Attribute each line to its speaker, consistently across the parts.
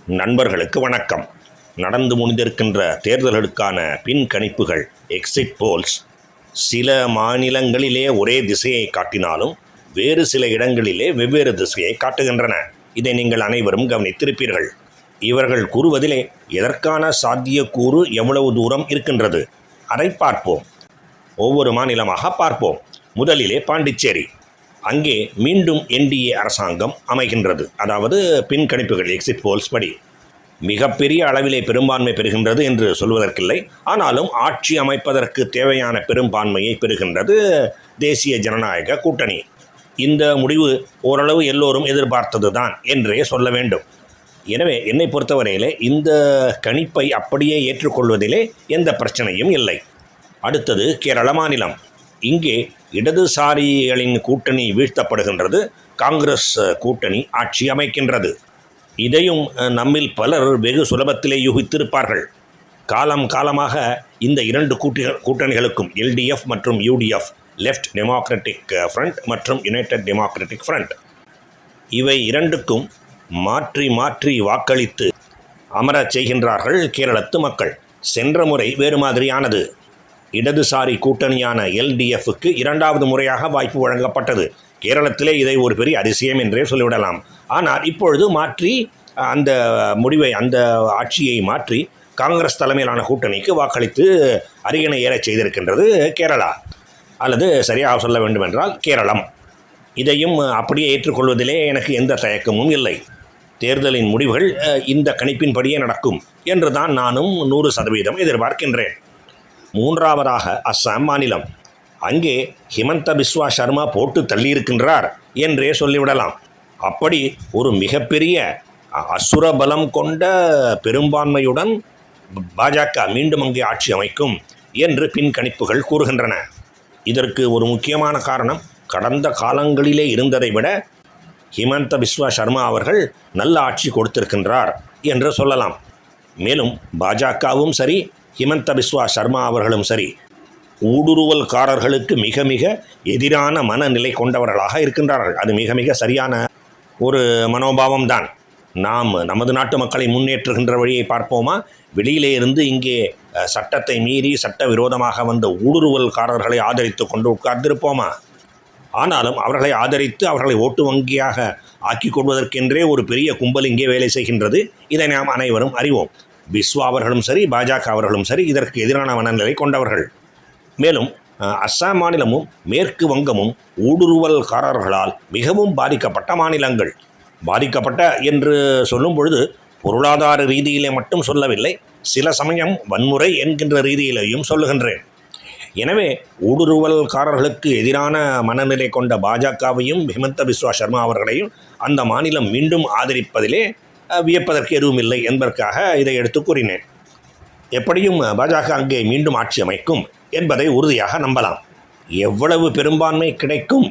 Speaker 1: நண்பர்களுக்கு வணக்கம். நடந்து முடிந்திருக்கின்ற தேர்தல்களுக்கான பின்கணிப்புகள் எக்ஸிட் போல்ஸ் சில மாநிலங்களிலே ஒரே திசையை காட்டினாலும் வேறு சில இடங்களிலே வெவ்வேறு திசையை காட்டுகின்றன. இதை நீங்கள் அனைவரும் கவனித்திருப்பீர்கள். இவர்கள் கூறுவதிலே எதற்கான சாத்தியக்கூறு எவ்வளவு தூரம் இருக்கின்றது அதை பார்ப்போம். ஒவ்வொரு மாநிலமாக பார்ப்போம். முதலிலே பாண்டிச்சேரி. அங்கே மீண்டும் என்டிஏ அரசாங்கம் அமைகின்றது. அதாவது பின்கணிப்புகள் எக்ஸிட் போல்ஸ் படி மிகப்பெரிய அளவிலே பெரும்பான்மை பெறுகின்றது என்று சொல்வதற்கில்லை. ஆனாலும் ஆட்சி அமைப்பதற்கு தேவையான பெரும்பான்மையை பெறுகின்றது தேசிய ஜனநாயக கூட்டணி. இந்த முடிவு ஓரளவு எல்லோரும் எதிர்பார்த்தது தான் என்றே சொல்ல வேண்டும். எனவே என்னை பொறுத்தவரையிலே இந்த கணிப்பை அப்படியே ஏற்றுக்கொள்வதிலே எந்த பிரச்சனையும் இல்லை. அடுத்தது கேரள மாநிலம். இங்கே இடதுசாரிகளின் கூட்டணி வீழ்த்தப்படுகின்றது. காங்கிரஸ் கூட்டணி ஆட்சி அமைக்கின்றது. இதையும் நம்மில் பலர் வெகு சுலபத்திலே யூகித்திருப்பார்கள். காலமாக இந்த இரண்டு கூட்டணிகளுக்கும் எல்டிஎஃப் மற்றும் யூடிஎஃப், லெஃப்ட் டெமோக்ராட்டிக் ஃப்ரண்ட் மற்றும் யுனைடெட் டெமோக்ராட்டிக் ஃப்ரண்ட், இவை இரண்டுக்கும் மாற்றி மாற்றி வாக்களித்து அமரச் செய்கின்றார்கள் கேரளத்து மக்கள். சென்ற முறை வேறு மாதிரியானது. இடதுசாரி கூட்டணியான எல்டிஎஃப்க்கு இரண்டாவது முறையாக வாய்ப்பு வழங்கப்பட்டது. கேரளத்திலே இதை ஒரு பெரிய அதிசயம் என்றே சொல்லிவிடலாம். ஆனால் இப்பொழுது மாற்றி அந்த முடிவை, அந்த ஆட்சியை மாற்றி காங்கிரஸ் தலைமையிலான கூட்டணிக்கு வாக்களித்து அரியணை ஏறச் செய்திருக்கின்றது கேரளா, அல்லது சரியாக சொல்ல வேண்டுமென்றால் கேரளம். இதையும் அப்படியே ஏற்றுக்கொள்வதிலே எனக்கு எந்த தயக்கமும் இல்லை. தேர்தலின் முடிவுகள் இந்த கணிப்பின்படியே நடக்கும் என்று தான் நானும் 100% எதிர்பார்க்கின்றேன். மூன்றாவதாக அஸ்ஸாம் மாநிலம். அங்கே ஹிமந்த பிஸ்வா சர்மா போட்டு தள்ளியிருக்கின்றார் என்றே சொல்லிவிடலாம். அப்படி ஒரு மிகப்பெரிய அசுர பலம் கொண்ட பெரும்பான்மையுடன் பாஜக மீண்டும் அங்கே ஆட்சி அமைக்கும் என்று பின்கணிப்புகள் கூறுகின்றன. இதற்கு ஒரு முக்கியமான காரணம், கடந்த காலங்களிலே இருந்ததை விட ஹிமந்த பிஸ்வா சர்மா அவர்கள் நல்ல ஆட்சி கொடுத்திருக்கின்றார் என்று சொல்லலாம். மேலும் பாஜகவும் சரி, ஹிமந்த பிஸ்வா சர்மா அவர்களும் சரி, ஊடுருவல்காரர்களுக்கு மிக மிக எதிரான மனநிலை கொண்டவர்களாக இருக்கின்றார்கள். அது மிக மிக சரியான ஒரு மனோபாவம் தான். நாம் நமது நாட்டு மக்களை முன்னேற்றுகின்ற வழியை பார்ப்போமா? வெளியிலே இருந்து இங்கே சட்டத்தை மீறி சட்டவிரோதமாக வந்த ஊடுருவல்காரர்களை ஆதரித்து கொண்டு உட்கார்ந்திருப்போமா? ஆனாலும் அவர்களை ஆதரித்து அவர்களை ஓட்டு வங்கியாக ஆக்கி கொள்வதற்கென்றே ஒரு பெரிய கும்பல் இங்கே வேலை செய்கின்றது. இதை நாம் அனைவரும் அறிவோம். பிஸ்வா அவர்களும் சரி, பாஜக அவர்களும் சரி, இதற்கு எதிரான மனநிலை கொண்டவர்கள். மேலும் அஸ்ஸாம் மாநிலமும் மேற்கு வங்கமும் ஊடுருவல்காரர்களால் மிகவும் பாதிக்கப்பட்ட மாநிலங்கள். பாதிக்கப்பட்ட என்று சொல்லும் பொழுது பொருளாதார ரீதியிலே மட்டும் சொல்லவில்லை, சில சமயம் வன்முறை என்கின்ற ரீதியிலேயும் சொல்லுகின்றேன். எனவே ஊடுருவல்காரர்களுக்கு எதிரான மனநிலை கொண்ட பாஜகவையும் ஹிமந்த பிஸ்வா சர்மா அவர்களையும் அந்த மாநிலம் மீண்டும் ஆதரிப்பதிலே வியப்பதற்கு எதுவும் இல்லை என்பதற்காக இதை எடுத்து கூறினேன். எப்படியும் பாஜக அங்கே மீண்டும் ஆட்சி அமைக்கும் என்பதை உறுதியாக நம்பலாம். எவ்வளவு பெரும்பான்மை கிடைக்கும்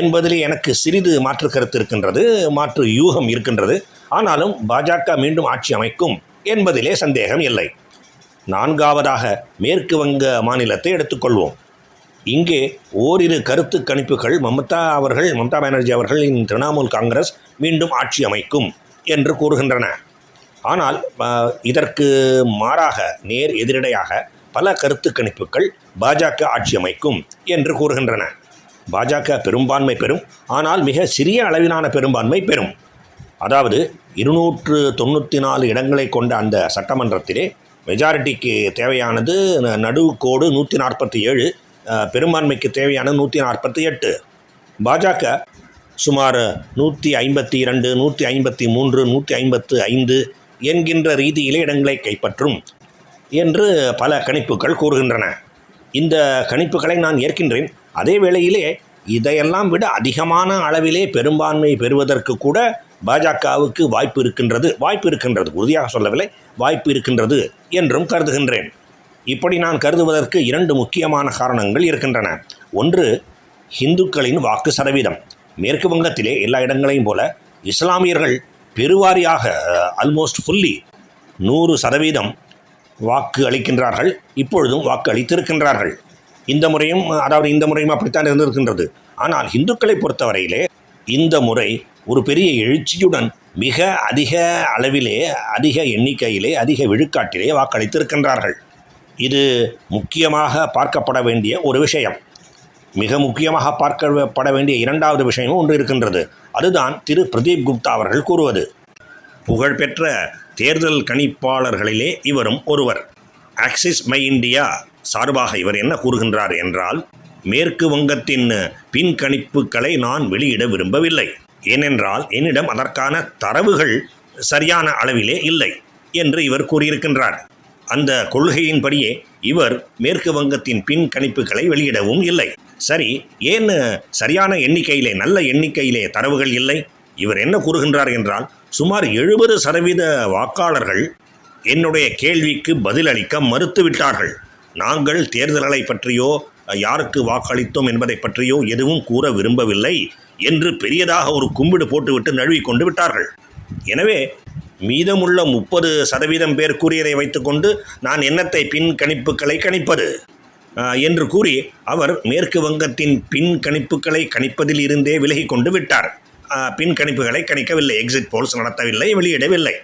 Speaker 1: என்பதிலே எனக்கு சிறிது மாற்று கருத்து இருக்கின்றது, மாற்று யூகம் இருக்கின்றது. ஆனாலும் பாஜக மீண்டும் ஆட்சி அமைக்கும் என்பதிலே சந்தேகம் இல்லை. நான்காவதாக மேற்கு வங்க மாநிலத்தை எடுத்துக்கொள்வோம். இங்கே ஓரிரு கருத்து கணிப்புகள் மம்தா பானர்ஜி அவர்களின் திரிணாமுல் காங்கிரஸ் மீண்டும் ஆட்சி அமைக்கும் என்று கூறுகின்றன. ஆனால் இதற்கு மாறாக, நேர் எதிரடையாக பல கருத்து கணிப்புகள் பாஜக ஆட்சி அமைக்கும் என்று கூறுகின்றன. பாஜக பெரும்பான்மை பெறும், ஆனால் மிக சிறிய அளவிலான பெரும்பான்மை பெறும். அதாவது 294 இடங்களை கொண்ட அந்த சட்டமன்றத்திலே மெஜாரிட்டிக்கு தேவையானது நடுவுக்கோடு 147, பெரும்பான்மைக்கு தேவையானது 148. பாஜக சுமார் 152, 153, 155 என்கின்ற ரீதியிலே இடங்களை கைப்பற்றும் என்று பல கணிப்புகள் கூறுகின்றன. இந்த கணிப்புகளை நான் ஏற்கின்றேன். அதே வேளையிலே இதையெல்லாம் விட அதிகமான அளவிலே பெரும்பான்மை பெறுவதற்கு கூட பாஜகவுக்கு வாய்ப்பு இருக்கின்றது, உறுதியாக சொல்லவில்லை, வாய்ப்பு இருக்கின்றது என்றும் கருதுகின்றேன். இப்படி நான் கருதுவதற்கு 2 முக்கியமான காரணங்கள் இருக்கின்றன. ஒன்று, இந்துக்களின் வாக்கு சதவீதம். மேற்கு வங்கத்திலே எல்லா இடங்களையும் போல இஸ்லாமியர்கள் பெருவாரியாக, ஆல்மோஸ்ட் ஃபுல்லி 100% வாக்கு அளிக்கின்றார்கள். இப்பொழுதும் வாக்கு அளித்திருக்கின்றார்கள். இந்த முறையும் அப்படித்தான் இருந்திருக்கின்றது. ஆனால் இந்துக்களை பொறுத்தவரையிலே இந்த முறை ஒரு பெரிய எழுச்சியுடன் மிக அதிக அளவிலே, அதிக எண்ணிக்கையிலே, அதிக விழுக்காட்டிலே வாக்களித்திருக்கின்றார்கள். இது முக்கியமாக பார்க்கப்பட வேண்டிய ஒரு விஷயம். மிக முக்கியமாக பார்க்கப்பட வேண்டிய இரண்டாவது விஷயமும் ஒன்று இருக்கின்றது. அதுதான் திரு பிரதீப் குப்தா அவர்கள் கூறுவது. புகழ்பெற்ற தேர்தல் கணிப்பாளர்களிலே இவரும் ஒருவர். ஆக்சிஸ் மை இந்தியா சார்பாக இவர் என்ன கூறுகின்றார் என்றால், மேற்கு வங்கத்தின் பின்கணிப்புகளை நான் வெளியிட விரும்பவில்லை. ஏனென்றால் என்னிடம் அதற்கான தரவுகள் சரியான அளவிலே இல்லை என்று இவர் கூறியிருக்கின்றார். அந்த கொள்கையின்படியே இவர் மேற்கு வங்கத்தின் பின்கணிப்புகளை வெளியிடவும் இல்லை. சரி, ஏன் சரியான எண்ணிக்கையிலே, நல்ல எண்ணிக்கையிலே தரவுகள் இல்லை? இவர் என்ன கூறுகின்றார் என்றால், சுமார் 70% வாக்காளர்கள் என்னுடைய கேள்விக்கு பதிலளிக்க மறுத்துவிட்டார்கள். நாங்கள் தேர்தல்களை பற்றியோ யாருக்கு வாக்களித்தோம் என்பதை பற்றியோ எதுவும் கூற விரும்பவில்லை என்று பெரியதாக ஒரு கும்பிடு போட்டுவிட்டு நழுவிக்கொண்டு விட்டார்கள். எனவே மீதமுள்ள 30% பேர் கூறியதை வைத்துக்கொண்டு நான் என்னத்தை பின்கணிப்புகளை கணிப்பது என்று கூறி அவர் மேற்கு வங்கத்தின் பின்கணிப்புகளை கணிப்பதில் இருந்தே விலகி கொண்டு விட்டார். பின்கணிப்புகளை கணிக்கவில்லை, எக்ஸிட் போல்ஸ் நடத்தவில்லை, வெளியிடவில்லை,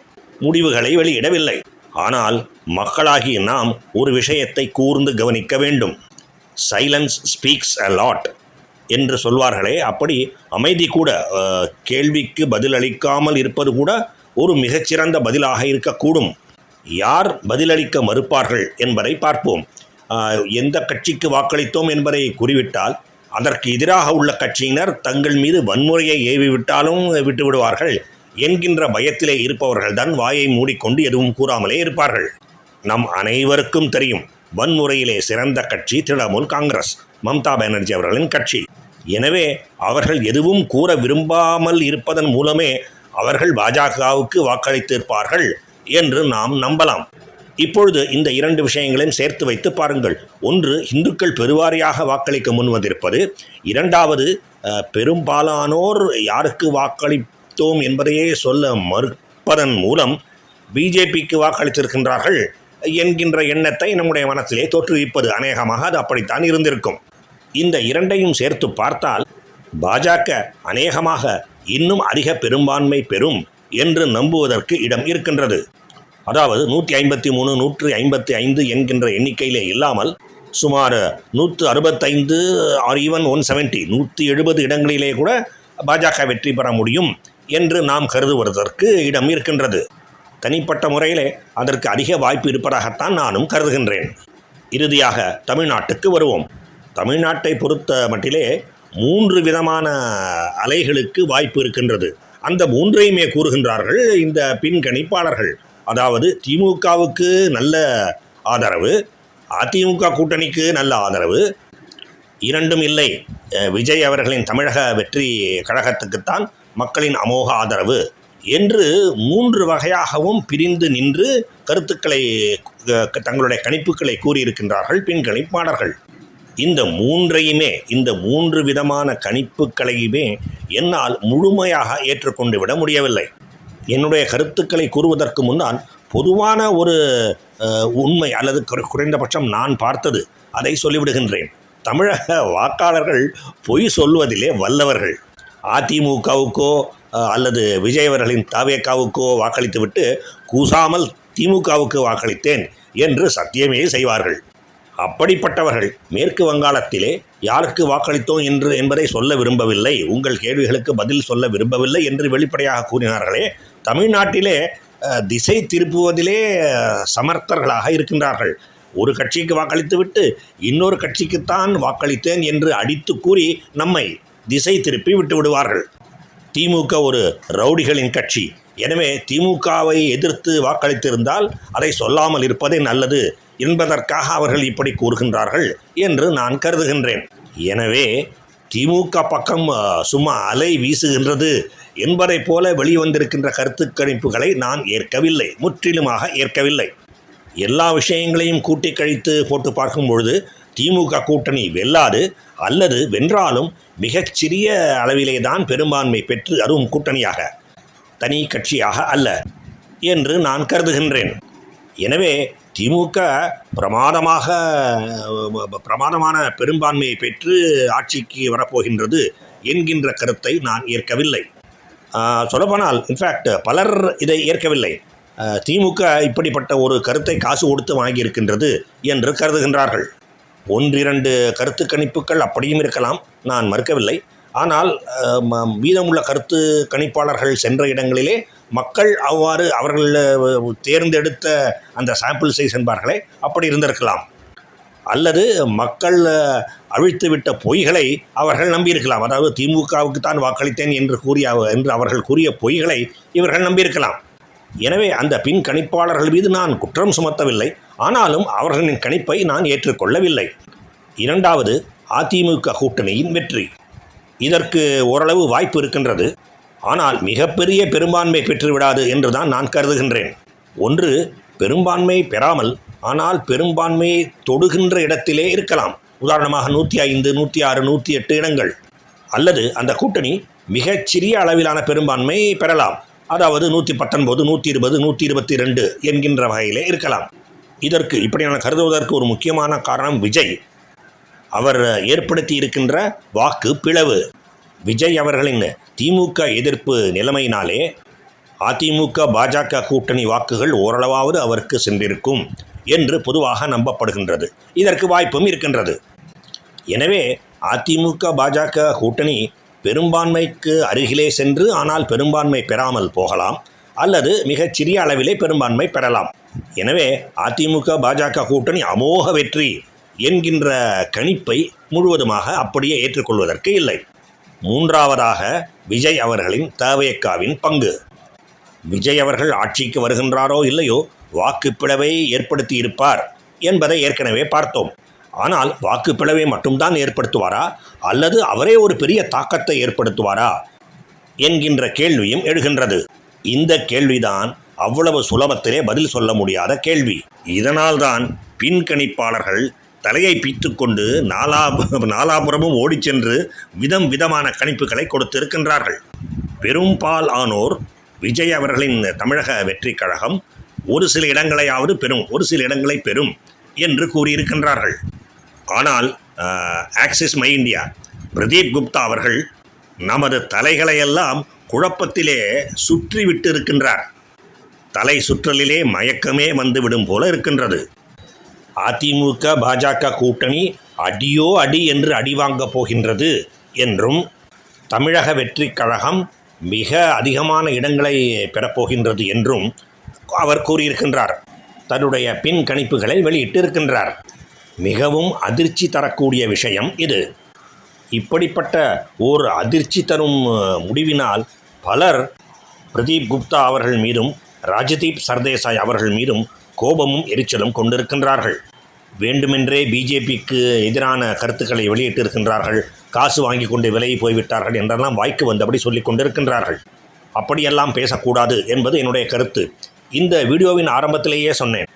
Speaker 1: முடிவுகளை வெளியிடவில்லை. ஆனால் மக்களாகி நாம் ஒரு விஷயத்தை கூர்ந்து கவனிக்க வேண்டும். சைலன்ஸ் ஸ்பீக்ஸ் அ லாட் என்று சொல்வார்களே, அப்படி அமைதி கூட, கேள்விக்கு பதிலளிக்காமல் இருப்பது கூட ஒரு மிகச்சிறந்த பதிலாக இருக்கக்கூடும். யார் பதிலளிக்க மறுப்பார்கள் என்பதை பார்ப்போம். எந்த கட்சிக்கு வாக்களித்தோம் என்பதை கூறிவிட்டால் அதற்கு எதிராக உள்ள கட்சியினர் தங்கள் மீது வன்முறையை ஏவிவிட்டாலும் விட்டுவிடுவார்கள் என்கின்ற பயத்திலே இருப்பவர்கள்தான் வாயை மூடிக்கொண்டு எதுவும் கூறாமலே இருப்பார்கள். நம் அனைவருக்கும் தெரியும், வன்முறையிலே சிறந்த கட்சி திரிணாமுல் காங்கிரஸ், மம்தா பானர்ஜி அவர்களின் கட்சி. எனவே அவர்கள் எதுவும் கூற விரும்பாமல் இருப்பதன் மூலமே அவர்கள் பாஜகவுக்கு வாக்களித்திருப்பார்கள் என்று நாம் நம்பலாம். இப்பொழுது இந்த இரண்டு விஷயங்களையும் சேர்த்து வைத்து பாருங்கள். ஒன்று, இந்துக்கள் பெருவாரியாக வாக்களிக்க முன்வந்திருப்பது. இரண்டாவது, பெரும்பாலானோர் யாருக்கு வாக்களித்தோம் என்பதையே சொல்ல மறுப்பதன் மூலம் பிஜேபிக்கு வாக்களித்திருக்கின்றார்கள் என்கின்ற எண்ணத்தை நம்முடைய மனத்திலே தோற்றுவிப்பது. அநேகமாக அது அப்படித்தான் இருந்திருக்கும். இந்த இரண்டையும் சேர்த்து பார்த்தால் பாஜக அநேகமாக இன்னும் அதிக பெரும்பான்மை பெறும் என்று நம்புவதற்கு இடம் இருக்கின்றது. அதாவது 153, 155 என்கின்ற எண்ணிக்கையிலே இல்லாமல் சுமார் 165 ஆர் ஈவன் 170, 170 இடங்களிலே கூட பாஜக வெற்றி பெற முடியும் என்று நாம் கருதுவதற்கு இடம் இருக்கின்றது. தனிப்பட்ட முறையிலே அதற்கு அதிக வாய்ப்பு இருப்பதாகத்தான் நானும் கருதுகின்றேன். இறுதியாக தமிழ்நாட்டுக்கு வருவோம். தமிழ்நாட்டை பொறுத்த மட்டிலே 3 விதமான அலைகளுக்கு வாய்ப்பு இருக்கின்றது. அந்த 3ஐயுமே கூறுகின்றார்கள் இந்த பின்கணிப்பாளர்கள். அதாவது திமுகவுக்கு நல்ல ஆதரவு, அதிமுக கூட்டணிக்கு நல்ல ஆதரவு, இரண்டும் இல்லை, விஜய் அவர்களின் தமிழக வெற்றி கழகத்துக்குத்தான் மக்களின் அமோக ஆதரவு என்று 3 வகையாகவும் பிரிந்து நின்று கருத்துக்களை, தங்களுடைய கணிப்புகளை கூறியிருக்கின்றார்கள் பின்கணிப்பாளர்கள். இந்த 3ஐயுமே, இந்த 3 விதமான கணிப்புகளையுமே என்னால் முழுமையாக ஏற்றுக்கொண்டு விட முடியவில்லை. என்னுடைய கருத்துக்களை கூறுவதற்கு முன்னால் பொதுவான ஒரு உண்மை அல்லது குறைந்தபட்சம் நான் பார்த்தது அதை சொல்லிவிடுகின்றேன். தமிழக வாக்காளர்கள் பொய் சொல்வதிலே வல்லவர்கள். அதிமுகவுக்கோ அல்லது விஜய் அவர்களின் தவேகாவுக்கோ வாக்களித்துவிட்டு கூசாமல் திமுகவுக்கு வாக்களித்தேன் என்று சத்தியமே செய்வார்கள். அப்படிப்பட்டவர்கள் மேற்கு வங்காளத்திலே யாருக்கு வாக்களித்தோம் என்பதை சொல்ல விரும்பவில்லை, உங்கள் கேள்விகளுக்கு பதில் சொல்ல விரும்பவில்லை என்று வெளிப்படையாக கூறினார்களே, தமிழ்நாட்டிலே திசை திருப்புவதிலே சமர்த்தர்களாக இருக்கின்றார்கள். ஒரு கட்சிக்கு வாக்களித்துவிட்டு இன்னொரு கட்சிக்குத்தான் வாக்களித்தேன் என்று அடித்து கூறி நம்மை திசை திருப்பி விட்டு விடுவார்கள். திமுக ஒரு ரவுடிகளின் கட்சி. எனவே திமுகவை எதிர்த்து வாக்களித்திருந்தால் அதை சொல்லாமல் இருப்பதே நல்லது என்பதற்காக அவர்கள் இப்படி கூறுகின்றார்கள் என்று நான் கருதுகின்றேன். எனவே திமுக பக்கம் சும்மா அலை வீசுகின்றது என்பதைப் போல வெளிவந்திருக்கின்ற கருத்து கணிப்புகளை நான் ஏற்கவில்லை, முற்றிலுமாக ஏற்கவில்லை. எல்லா விஷயங்களையும் கூட்டி கழித்து போட்டு பார்க்கும் பொழுது திமுக கூட்டணி வெல்லாது, அல்லது வென்றாலும் மிகச்சிறிய அளவிலே தான் பெரும்பான்மை பெற்று, அதுவும் கூட்டணியாக, தனி கட்சியாக அல்ல என்று நான் கருதுகின்றேன். எனவே திமுக பிரமாதமான பெரும்பான்மையை பெற்று ஆட்சிக்கு வரப்போகின்றது என்கின்ற கருத்தை நான் ஏற்கவில்லை. சொல்லப்போனால் இன்ஃபேக்ட் பலர் இதை ஏற்கவில்லை. திமுக இப்படிப்பட்ட ஒரு கருத்தை காசு கொடுத்து வாங்கியிருக்கின்றது என்று கருதுகின்றார்கள். ஒன்றிரண்டு கருத்து கணிப்புகள் அப்படியும் இருக்கலாம், நான் மறுக்கவில்லை. ஆனால் மீதமுள்ள கருத்து கணிப்பாளர்கள் சென்ற இடங்களிலே மக்கள் அவ்வாறு அவர்கள் தேர்ந்தெடுத்த அந்த சாம்பிள் சைஸ் என்பார்களே அப்படி இருந்திருக்கலாம். அல்லது மக்கள் அழித்துவிட்ட பொய்களை அவர்கள் நம்பியிருக்கலாம். அதாவது திமுகவுக்கு தான் வாக்களித்தேன் என்று அவர்கள் கூறிய பொய்களை இவர்கள் நம்பியிருக்கலாம். எனவே அந்த பின் கணிப்பாளர்கள் மீது நான் குற்றம் சுமத்தவில்லை. ஆனாலும் அவர்களின் கணிப்பை நான் ஏற்றுக்கொள்ளவில்லை. இரண்டாவது, அதிமுக கூட்டணியின் வெற்றி. இதற்கு ஓரளவு வாய்ப்பு இருக்கின்றது. ஆனால் மிகப்பெரிய பெரும்பான்மை பெற்றுவிடாது என்று தான் நான் கருதுகின்றேன். ஒன்று, பெரும்பான்மை பெறாமல் ஆனால் பெரும்பான்மையை தொடுகின்ற இடத்திலே இருக்கலாம். உதாரணமாக 105, 106, 108 இடங்கள். அல்லது அந்த கூட்டணி மிகச்சிறிய அளவிலான பெரும்பான்மை பெறலாம். அதாவது 119, 120, 122 என்கின்ற வகையிலே இருக்கலாம். இதற்கு இப்படி நான் கருதுவதற்கு ஒரு முக்கியமான காரணம் விஜய். அவர் ஏற்படுத்தி இருக்கின்ற வாக்கு பிளவு. விஜய் அவர்களின் திமுக எதிர்ப்பு நிலைமையினாலே அதிமுக பாஜக கூட்டணி வாக்குகள் ஓரளவாவது அவருக்கு சென்றிருக்கும் என்று பொதுவாக நம்பப்படுகின்றது. இதற்கு வாய்ப்பும் இருக்கின்றது. எனவே அதிமுக பாஜக கூட்டணி பெரும்பான்மைக்கு அருகிலே சென்று ஆனால் பெரும்பான்மை பெறாமல் போகலாம், அல்லது மிகச்சிறிய அளவிலே பெரும்பான்மை பெறலாம். எனவே அதிமுக பாஜக கூட்டணி அமோக வெற்றி என்கின்ற கணிப்பை முழுவதுமாக அப்படியே ஏற்றுக்கொள்வதற்கு இல்லை. மூன்றாவதாக, விஜய் அவர்களின் தவேகாவின் பங்கு. விஜய் அவர்கள் ஆட்சிக்கு வருகின்றாரோ இல்லையோ வாக்குப்பிளவை ஏற்படுத்தி இருப்பார் என்பதை ஏற்கனவே பார்த்தோம். ஆனால் வாக்குப்பிளவை மட்டும்தான் ஏற்படுத்துவாரா அல்லது அவரே ஒரு பெரிய தாக்கத்தை ஏற்படுத்துவாரா என்கின்ற கேள்வியும் எழுகின்றது. இந்த கேள்விதான் அவ்வளவு சுலபத்திலே பதில் சொல்ல முடியாத கேள்வி. இதனால்தான் பின்கணிப்பாளர்கள் தலையை பிய்த்துக்கொண்டு நாலாபுரமும் ஓடிச் சென்று விதமான கணிப்புகளை கொடுத்திருக்கின்றார்கள். பெரும்பால் ஆனோர் விஜய் அவர்களின் தமிழக வெற்றி கழகம் ஒரு சில இடங்களையாவது பெறும், ஒரு சில இடங்களை பெறும் என்று கூறியிருக்கின்றார்கள். ஆனால் axis my India Pradeep Gupta அவர்கள் நமது தலைகளையெல்லாம் குழப்பத்திலே சுற்றிவிட்டு இருக்கின்றார். தலை சுற்றலிலே மயக்கமே வந்துவிடும் போல இருக்கின்றது. அதிமுக பாஜக கூட்டணி அடியோ அடி என்று அடி வாங்கப் போகின்றது என்றும், தமிழக வெற்றி கழகம் மிக அதிகமான இடங்களை பெறப்போகின்றது என்றும் அவர் கூறியிருக்கின்றார். தன்னுடைய பின் கணிப்புகளை வெளியிட்டு இருக்கின்றார். மிகவும் அதிர்ச்சி தரக்கூடிய விஷயம் இது. இப்படிப்பட்ட ஓர் அதிர்ச்சி தரும் முடிவினால் பலர் பிரதீப் குப்தா அவர்கள் மீதும் ராஜ்தீப் சர்தேசாய் அவர்கள் மீதும் கோபமும் எரிச்சலும் கொண்டிருக்கின்றார்கள். வேண்டுமென்றே பிஜேபிக்கு எதிரான கருத்துக்களை வெளியிட்டிருக்கின்றார்கள். காசு வாங்கி கொண்டு விலகி போய்விட்டார்கள் என்றெல்லாம் வாய்க்கு வந்தபடி சொல்லிக் கொண்டிருக்கின்றார்கள். அப்படியெல்லாம் பேசக்கூடாது என்பது என்னுடைய கருத்து. இந்த வீடியோவின் ஆரம்பத்திலேயே சொன்னேன்.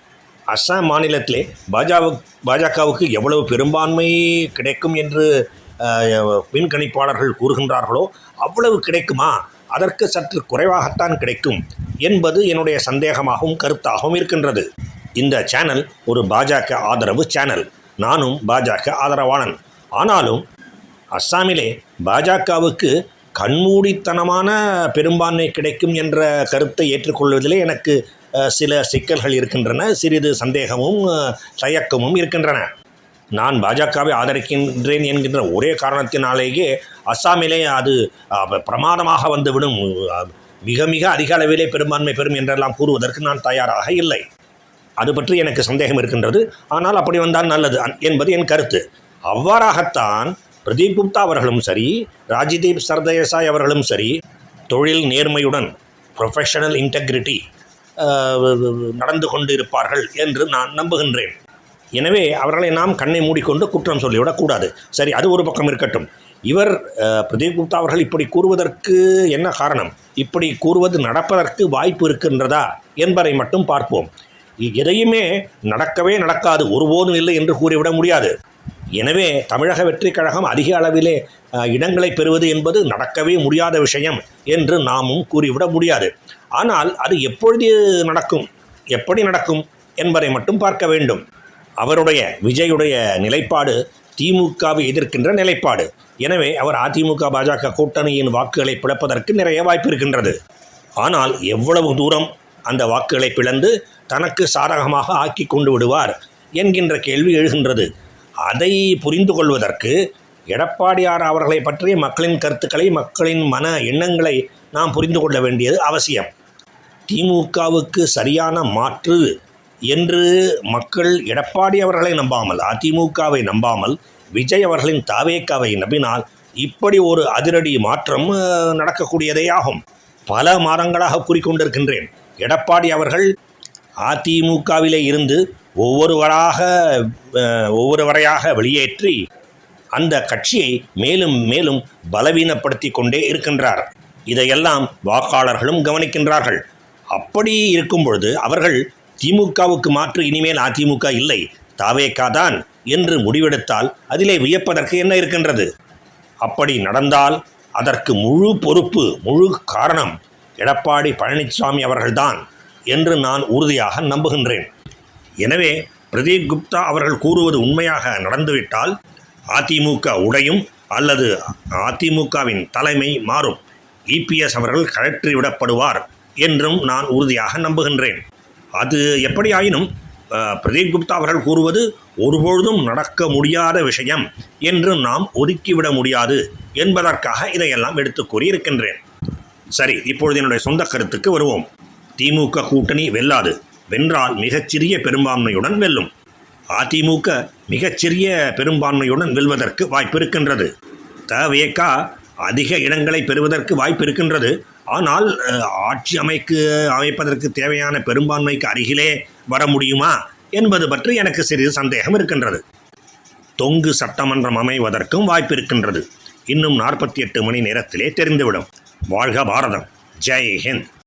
Speaker 1: அஸ்ஸாம் மாநிலத்திலே பாஜகவுக்கு எவ்வளவு பெரும்பான்மை கிடைக்கும் என்று பின்கணிப்பாளர்கள் கூறுகின்றார்களோ அவ்வளவு கிடைக்குமா, அதற்கு சற்று குறைவாகத்தான் கிடைக்கும் என்பது என்னுடைய சந்தேகமாகவும் கருத்தாகவும் இருக்கின்றது. இந்த சேனல் ஒரு பாஜக ஆதரவு சேனல். நானும் பாஜக ஆதரவாளன். ஆனாலும் அஸ்ஸாமிலே பாஜகவுக்கு கண்மூடித்தனமான பெரும்பான்மை கிடைக்கும் என்ற கருத்தை ஏற்றுக்கொள்வதிலே எனக்கு சில சிக்கல்கள் இருக்கின்றன. சிறிது சந்தேகமும் தயக்கமும் இருக்கின்றன. நான் பாஜகவை ஆதரிக்கின்றேன் என்கின்ற ஒரே காரணத்தினாலேயே அஸ்ஸாமிலே அது பிரமாதமாக வந்துவிடும், மிக மிக அதிக அளவிலே பெரும்பான்மை பெறும் என்றெல்லாம் கூறுவதற்கு நான் தயாராக இல்லை. அது பற்றி எனக்கு சந்தேகம் இருக்கின்றது. ஆனால் அப்படி வந்தால் நல்லது என்பது என் கருத்து. அவ்வாறாகத்தான் பிரதீப் குப்தா அவர்களும் சரி, ராஜ்தீப் சர்தேசாய் அவர்களும் சரி, தொழில் நேர்மையுடன் ப்ரொஃபஷனல் இன்டெகிரிட்டி நடந்து கொண்டு இருப்பார்கள் என்று நான் நம்புகின்றேன். எனவே அவர்களை நாம் கண்ணை மூடிக்கொண்டு குற்றம் சொல்லிவிடக்கூடாது. சரி, அது ஒரு பக்கம் இருக்கட்டும். இவர் பிரதீப் குப்தா அவர்கள் இப்படி கூறுவதற்கு என்ன காரணம், இப்படி கூறுவது நடப்பதற்கு வாய்ப்பு இருக்கின்றதா என்பதை மட்டும் பார்ப்போம். எதையுமே நடக்கவே நடக்காது, ஒருபோதும் இல்லை என்று கூறிவிட முடியாது. எனவே தமிழக வெற்றி கழகம் அதிக அளவிலே இடங்களை பெறுவது என்பது நடக்கவே முடியாத விஷயம் என்று நாமும் கூறிவிட முடியாது. ஆனால் அது எப்பொழுது நடக்கும், எப்படி நடக்கும் என்பதை மட்டும் பார்க்க வேண்டும். அவருடைய விஜயுடைய நிலைப்பாடு திமுகவை எதிர்க்கின்ற நிலைப்பாடு. எனவே அவர் அதிமுக பாஜக கூட்டணியின் வாக்குகளை பிளப்பதற்கு நிறைய வாய்ப்பு இருக்கின்றது. ஆனால் எவ்வளவு தூரம் அந்த வாக்குகளை பிளந்து தனக்கு சாதகமாக ஆக்கி கொண்டு விடுவார் என்கின்ற கேள்வி எழுகின்றது. அதை புரிந்து கொள்வதற்கு எடப்பாடியார் அவர்களை பற்றிய மக்களின் கருத்துக்களை, மக்களின் மன எண்ணங்களை நாம் புரிந்து கொள்ள வேண்டியது அவசியம். திமுகவுக்கு சரியான மாற்று என்று மக்கள் எடப்பாடி அவர்களை நம்பாமல், அதிமுகவை நம்பாமல், விஜய் அவர்களின் தாவேக்காவை நம்பினால் இப்படி ஒரு அதிரடி மாற்றம் நடக்கக்கூடியதே ஆகும். பல மாதங்களாக கூறிக்கொண்டிருக்கின்றேன், எடப்பாடி அவர்கள் அதிமுகவிலே இருந்து ஒவ்வொருவரையாக வெளியேற்றி அந்த கட்சியை மேலும் மேலும் பலவீனப்படுத்தி கொண்டே இருக்கின்றார். இதையெல்லாம் வாக்காளர்களும் கவனிக்கின்றார்கள். அப்படி இருக்கும் பொழுது அவர்கள் திமுகவுக்கு மாற்று இனிமேல் அதிமுக இல்லை, தாவேகா தான் என்று முடிவெடுத்தால் அதிலே வியப்பதற்கு என்ன இருக்கின்றது? அப்படி நடந்தால் அதற்கு முழு பொறுப்பு, முழு காரணம் எடப்பாடி பழனிசாமி அவர்கள்தான் என்று நான் உறுதியாக நம்புகின்றேன். எனவே பிரதீப் குப்தா அவர்கள் கூறுவது உண்மையாக நடந்துவிட்டால் அதிமுக உடையும் அல்லது அதிமுகவின் தலைமை மாறும். இபிஎஸ் அவர்கள் கழற்றிவிடப்படுவார் என்றும் நான் உறுதியாக நம்புகின்றேன். அது எப்படியாயினும் பிரதீப் குப்தா அவர்கள் கூறுவது ஒருபொழுதும் நடக்க முடியாத விஷயம் என்று நாம் ஒதுக்கிவிட முடியாது என்பதற்காக இதையெல்லாம் எடுத்து கூறியிருக்கின்றேன். சரி, இப்பொழுது என்னுடைய சொந்த கருத்துக்கு வருவோம். திமுக கூட்டணி வெல்லாது, வென்றால் மிகச்சிறிய பெரும்பான்மையுடன் வெல்லும். அதிமுக மிகச்சிறிய பெரும்பான்மையுடன் வெல்வதற்கு வாய்ப்பு இருக்கின்றது. தவேகா அதிக இடங்களை பெறுவதற்கு வாய்ப்பு இருக்கின்றது. ஆனால் ஆட்சி அமைப்பதற்கு தேவையான பெரும்பான்மைக்கு அருகிலே வர முடியுமா என்பது பற்றி எனக்கு சிறிது சந்தேகம் இருக்கின்றது. தொங்கு சட்டமன்றம் அமைவதற்கும் வாய்ப்பு இருக்கின்றது. இன்னும் 48 மணி நேரத்திலே தெரிந்துவிடும். வாழ்க பாரதம். ஜெய் ஹிந்த்.